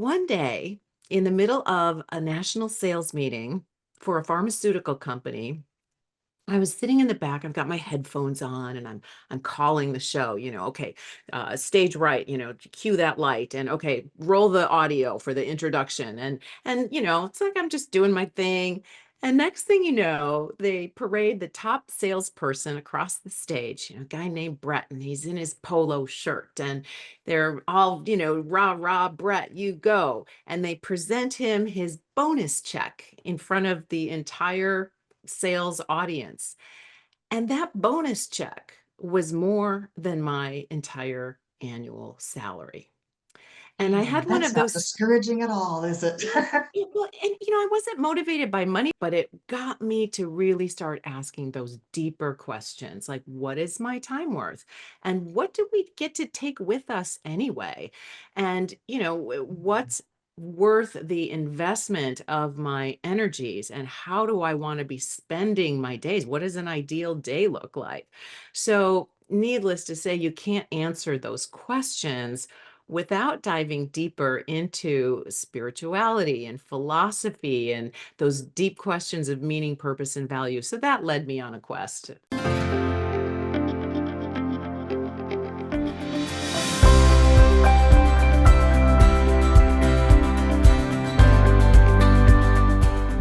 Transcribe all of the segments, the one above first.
one day, in the middle of a national sales meeting for a pharmaceutical company, I was sitting in the back. I've got my headphones on, and I'm calling the show. Okay, stage right. Cue that light, and okay, roll the audio for the introduction, and it's like I'm just doing my thing. And next thing you know, they parade the top salesperson across the stage. A guy named Brett, and he's in his polo shirt, and they're all, rah rah, Brett, you go, and they present him his bonus check in front of the entire sales audience. And that bonus check was more than my entire annual salary. And I had one That's of not those. discouraging at all, is it? Well, and I wasn't motivated by money, but it got me to really start asking those deeper questions like, what is my time worth? And what do we get to take with us anyway? And, what's worth the investment of my energies? And how do I want to be spending my days? What does an ideal day look like? So, needless to say, you can't answer those questions without diving deeper into spirituality and philosophy and those deep questions of meaning, purpose, and value. So that led me on a quest.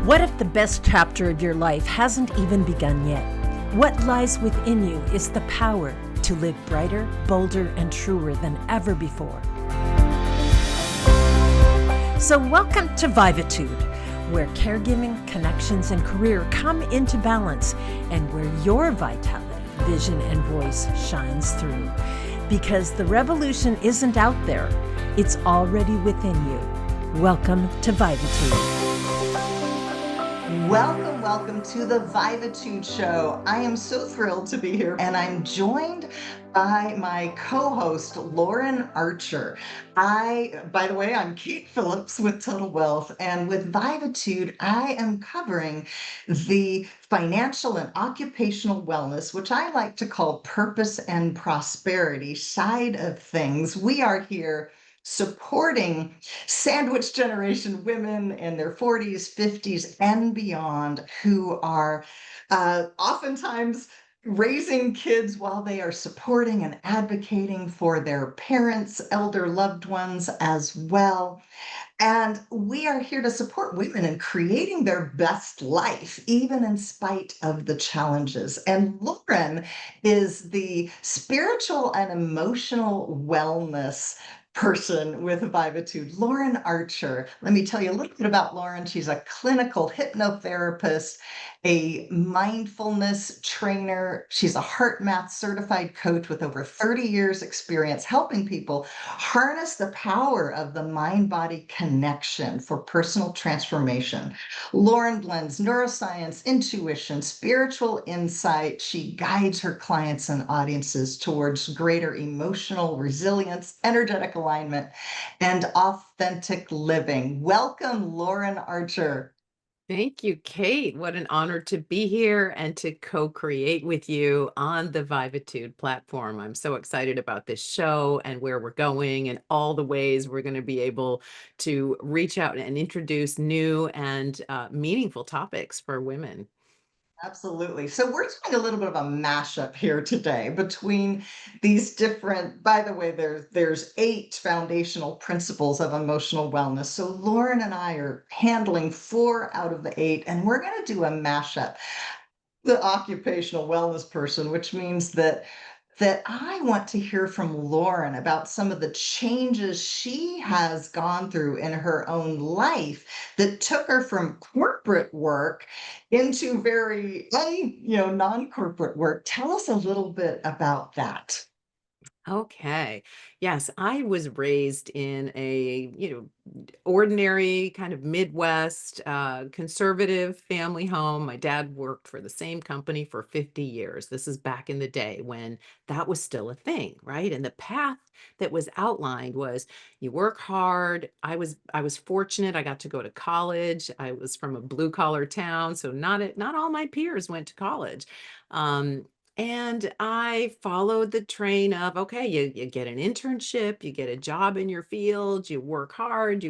What if the best chapter of your life hasn't even begun yet? What lies within you is the power to live brighter, bolder, and truer than ever before. So welcome to Vivatude, where caregiving, connections, and career come into balance, and where your vitality, vision, and voice shines through. Because the revolution isn't out there, it's already within you. Welcome to Vivatude. Welcome to the Vivatude Show. I am so thrilled to be here, and I'm joined by my co-host, Lauren Archer. By the way, I'm Kate Phillips with Total Wealth, and with Vivatude, I am covering the financial and occupational wellness, which I like to call purpose and prosperity side of things. We are here supporting sandwich generation women in their 40s, 50s, and beyond who are oftentimes raising kids while they are supporting and advocating for their parents, elder loved ones as well. And we are here to support women in creating their best life, even in spite of the challenges. And Lauren is the spiritual and emotional wellness person with Vivatude, Lauren Archer. Let me tell you a little bit about Lauren. She's a clinical hypnotherapist, a mindfulness trainer. She's a HeartMath certified coach with over 30 years experience helping people harness the power of the mind-body connection for personal transformation. Lauren blends neuroscience, intuition, spiritual insight. She guides her clients and audiences towards greater emotional resilience, energetic alignment, and authentic living. Welcome, Lauren Archer. Thank you, Kate. What an honor to be here and to co-create with you on the Vivatude platform. I'm so excited about this show and where we're going and all the ways we're going to be able to reach out and introduce new and meaningful topics for women. Absolutely. So we're doing a little bit of a mashup here today between these different, by the way, there's 8 foundational principles of emotional wellness. So Lauren and I are handling 4 out of the 8, and we're going to do a mashup. The occupational wellness person, which means that I want to hear from Lauren about some of the changes she has gone through in her own life that took her from corporate work into very non-corporate work. Tell us a little bit about that. Okay. Yes, I was raised in a, ordinary kind of Midwest, conservative family home. My dad worked for the same company for 50 years. This is back in the day when that was still a thing, right? And the path that was outlined was you work hard. I was fortunate. I got to go to college. I was from a blue collar town, so not all my peers went to college. Um, And I followed the train of, okay, you get an internship, you get a job in your field, you work hard,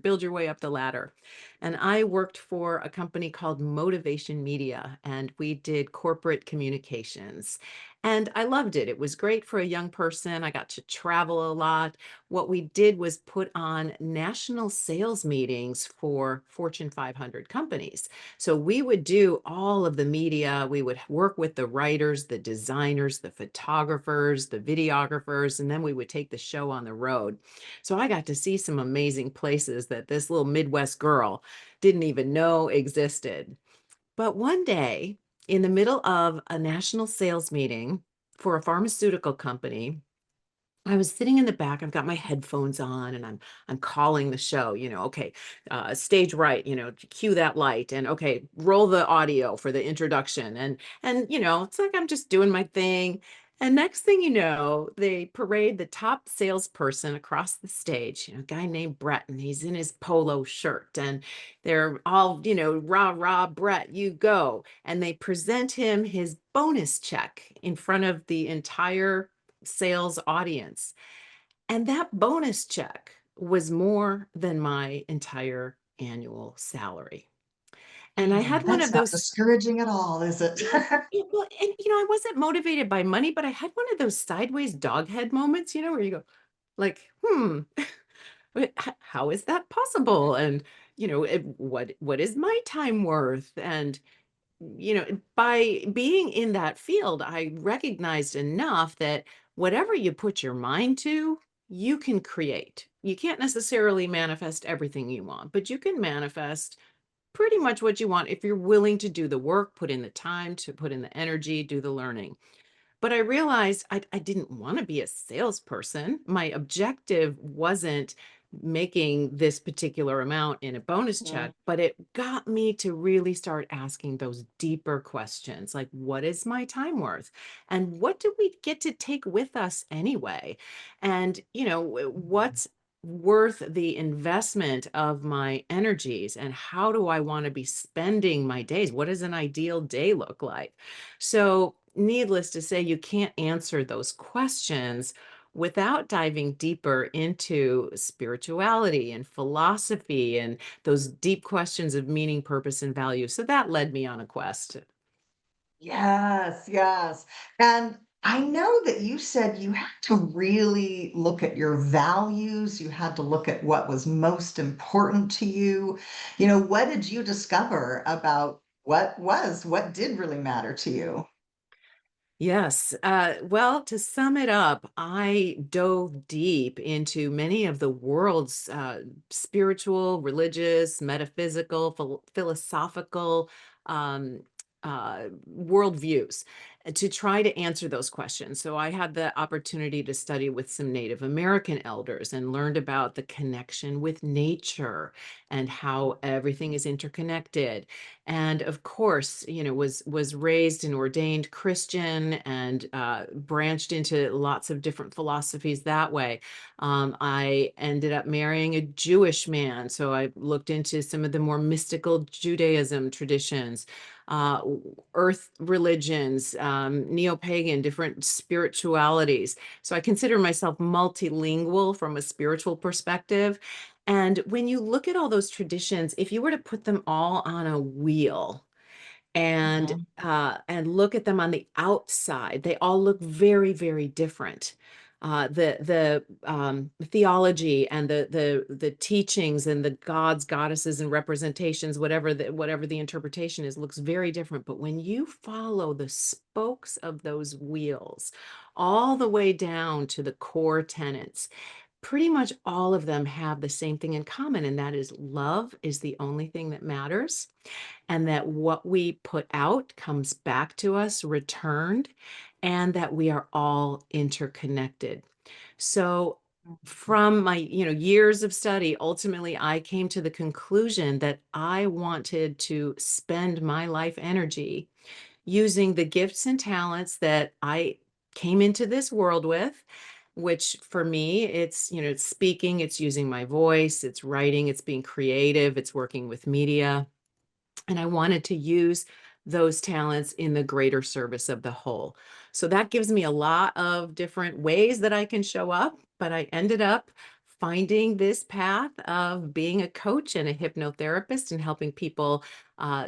build your way up the ladder. And I worked for a company called Motivation Media, and we did corporate communications. And I loved it. It was great for a young person. I got to travel a lot. What we did was put on national sales meetings for Fortune 500 companies. So we would do all of the media. We would work with the writers, the designers, the photographers, the videographers, and then we would take the show on the road. So I got to see some amazing places that this little Midwest girl didn't even know existed. But one day, in the middle of a national sales meeting for a pharmaceutical company, I was sitting in the back. I've got my headphones on and I'm calling the show, okay, stage right, cue that light and okay, roll the audio for the introduction. And it's like I'm just doing my thing. And next thing you know, they parade the top salesperson across the stage, a guy named Brett, and he's in his polo shirt. And they're all, rah, rah, Brett, you go. And they present him his bonus check in front of the entire sales audience. And that bonus check was more than my entire annual salary. And I Man, had one that's of not those, discouraging at all, is it? well, and I wasn't motivated by money, but I had one of those sideways dog head moments, where you go, like, how is that possible? And, what is my time worth? And by being in that field, I recognized enough that whatever you put your mind to, you can create. You can't necessarily manifest everything you want, but you can manifest pretty much what you want if you're willing to do the work, put in the time, to put in the energy, do the learning. But I realized I didn't want to be a salesperson. My objective wasn't making this particular amount in a bonus check, Mm, but it got me to really start asking those deeper questions like, what is my time worth? And what do we get to take with us anyway? And, what's worth the investment of my energies? And how do I want to be spending my days? What does an ideal day look like? So, needless to say, you can't answer those questions without diving deeper into spirituality and philosophy and those deep questions of meaning, purpose, and value. So that led me on a quest. yes, yes. And I know that you said you had to really look at your values. You had to look at what was most important to you. What did you discover about what did really matter to you? Yes. Well, to sum it up, I dove deep into many of the world's spiritual, religious, metaphysical, philosophical worldviews to try to answer those questions. So I had the opportunity to study with some Native American elders and learned about the connection with nature and how everything is interconnected, and of course was raised and ordained Christian and branched into lots of different philosophies that way. I ended up marrying a Jewish man, so I looked into some of the more mystical Judaism traditions, uh, earth religions, neo-pagan, different spiritualities. So I consider myself multilingual from a spiritual perspective. And when you look at all those traditions, if you were to put them all on a wheel Mhm. and look at them on the outside, they all look very, very different. The theology and the teachings and the gods, goddesses, and representations, whatever the interpretation is, looks very different. But when you follow the spokes of those wheels all the way down to the core tenets, pretty much all of them have the same thing in common, and that is love is the only thing that matters, and that what we put out comes back to us returned, and that we are all interconnected. So from my years of study, ultimately I came to the conclusion that I wanted to spend my life energy using the gifts and talents that I came into this world with, which for me, it's speaking, it's using my voice, it's writing, it's being creative, it's working with media. And I wanted to use those talents in the greater service of the whole. So that gives me a lot of different ways that I can show up, but I ended up finding this path of being a coach and a hypnotherapist and helping people uh,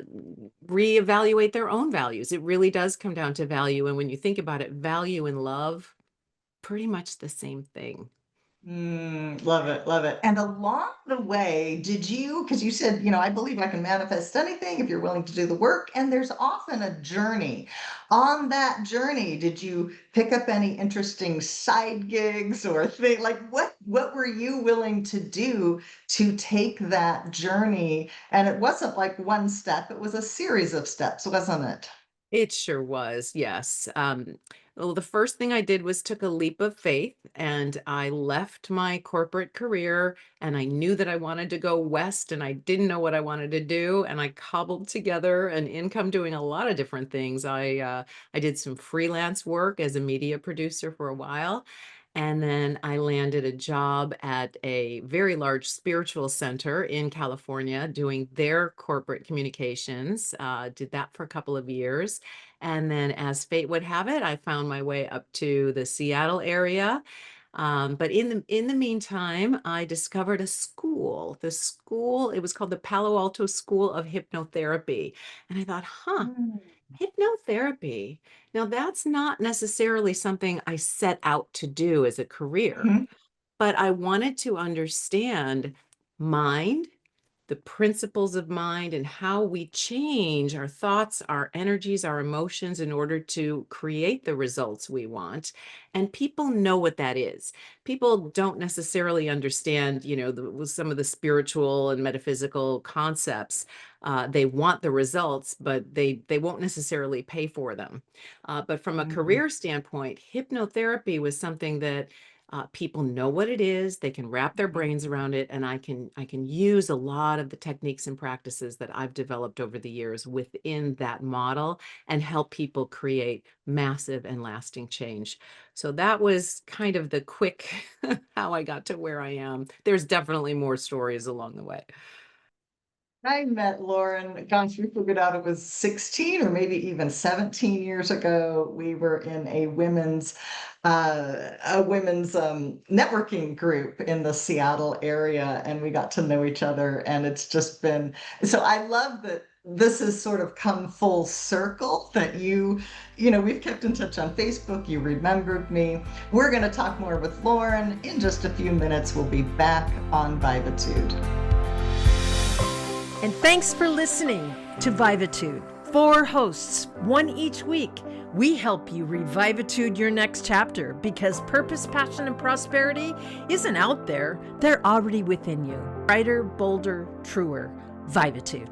reevaluate their own values. It really does come down to value. And when you think about it, value and love, pretty much the same thing. Love it, love it. And along the way, did you, because you said, I believe I can manifest anything if you're willing to do the work, and there's often a journey. On that journey, did you pick up any interesting side gigs or thing like what were you willing to do to take that journey? And it wasn't like one step, it was a series of steps, wasn't it? It sure was, yes. Well, the first thing I did was took a leap of faith and I left my corporate career and I knew that I wanted to go west and I didn't know what I wanted to do. And I cobbled together an income doing a lot of different things. I did some freelance work as a media producer for a while. And then I landed a job at a very large spiritual center in California doing their corporate communications. Did that for a couple of years. And then, as fate would have it, I found my way up to the Seattle area. But in the meantime, I discovered a school. The school, it was called the Palo Alto School of Hypnotherapy. And I thought, huh, Mm. hypnotherapy. Now, that's not necessarily something I set out to do as a career, Mhm. but I wanted to understand mind, the principles of mind, and how we change our thoughts, our energies, our emotions in order to create the results we want. And people know what that is. People don't necessarily understand, some of the spiritual and metaphysical concepts. They want the results, but they won't necessarily pay for them. But from a Mm. career standpoint, hypnotherapy was something that people know what it is, they can wrap their brains around it, and I can use a lot of the techniques and practices that I've developed over the years within that model and help people create massive and lasting change. So that was kind of the quick how I got to where I am. There's definitely more stories along the way. I met Lauren, gosh, we figured out it was 16 or maybe even 17 years ago. We were in a women's networking group in the Seattle area, and we got to know each other. And it's just been so I love that this has sort of come full circle that we've kept in touch on Facebook. You remembered me. We're going to talk more with Lauren in just a few minutes. We'll be back on Vivatude. And thanks for listening to Vivatude. 4 hosts, 1 each week. We help you revivitude your next chapter because purpose, passion, and prosperity isn't out there. They're already within you. Brighter, bolder, truer. Vivatude.